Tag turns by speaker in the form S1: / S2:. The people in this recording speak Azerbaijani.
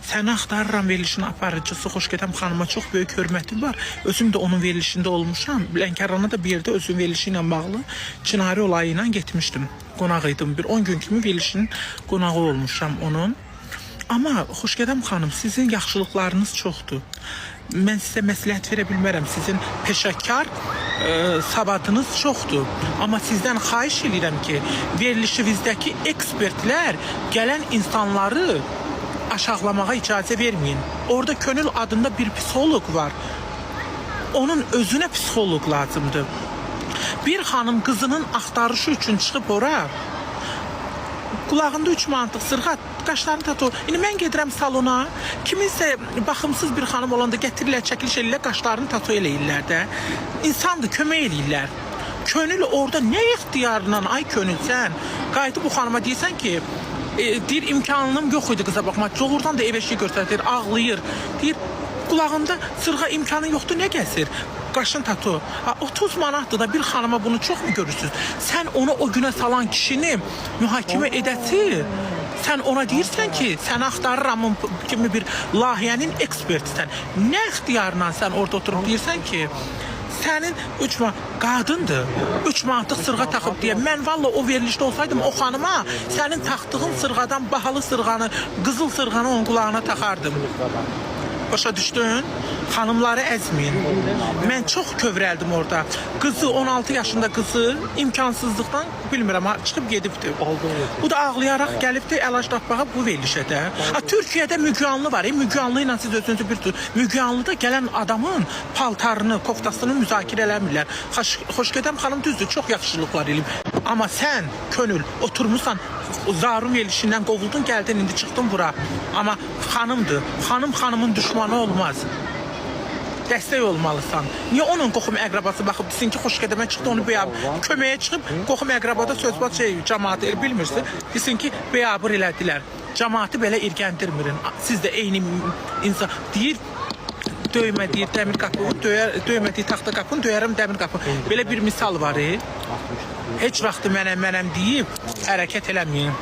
S1: Səni axtarıram verilişin aparıcısı Xoşgədəm xanıma çox böyük hörmətim var. Özüm də onun verilişində olmuşam. Lənkərana da bir yerdə özüm verilişi ilə bağlı cinayət olayı ilə getmişdim. Qonaq idim. Bir 10 gün kimi verilişin qonağı olmuşam onun. Amma Xoşgədəm xanım, sizin yaxşılıqlarınız çoxdur. Mən sizə məsləhət verə bilmərəm. Sizin peşəkar savadınız çoxdur. Amma sizdən xahiş edirəm ki, verilişinizdəki ekspertlər gələn insanları aşağılamağa icazə verməyin. Orada Könül adında bir psixoloq var. Onun özünə psixoloq lazımdır. Bir xanım qızının axtarışı üçün çıxıb ora, qulağında 3 manatlıq sırğa, qaşlarını tatu. İndi mən gedirəm salona, kiminsə baxımsız bir xanım olanda gətirirlər, çəkiliş eləyirlər, qaşlarını tatu eləyirlər də. İnsandır, kömək eləyirlər. Könül orada nə ixtiyarla, ay Könül sən, qayıdıb bu xanıma deyirsən ki, deyir imkanım yox idi qıza baxmaq. Doğrudan da ev eşiyi göstərir, ağlayır. Deyir qulağında sırğa imkanı yoxdur, nə gəzir? Qaşın tatu. 30 manatdır da bir xanıma bunu çox mu görürsünüz? Sən onu o günə salan kişini mühakimə edəsi, sən ona deyirsən ki, səni axtarıram kimi bir layihənin ekspertisən. Nə ixtiyarla sən orada oturub deyirsən ki, sənin 3 manat qadındır, 3 manatlıq sırğa taxıb deyə mən valla o verilişdə olsaydım o xanıma sənin taxdığın sırğadan bahalı sırğanı, qızıl sırğanı onun qulağına taxardım. Başa düşdün? Xanımları əzməyin. Mən çox kövrəldim orada. Qızı, 16 yaşında qızı imkansızlıqdan bilmirəm, çıxıb gedibdir. Bu da ağlayaraq gəlibdir əlac tapmağa bu verilişə də. Türkiyədə Müge Anlı var. Müge Anlı ilə siz özünüzü bir tutun. Müge Anlıda gələn adamın paltarını, koftasını müzakirə eləmirlər. Xoşgədəm xanım düzdür, çox yaxşılıqlar eləyib. Amma sən, Könül, oturmuşsan, Zarum verilişindən qovuldun, gəldin, indi çıxdın bura. Amma xanımdır. Xanım xanımın düşmanı olmaz. Dəstək olmalısan. Niyə onun qoxum əqrabası baxıb desin ki, Xoşgədəmə çıxdı, onu köməyə çıxıb, qoxum əqrabada sözbat cəmaatı bilmirsin, desin ki, bəyabır elədilər. Cəmaatı belə irgəndirmirin. Siz də eyni insan deyir, döymədiyi dəmir qapı, döymədiyi taxta qapını döyərəm dəmir qapı. Belə bir misal var. Heç vaxt mənəm deyib hərəkət eləməyin.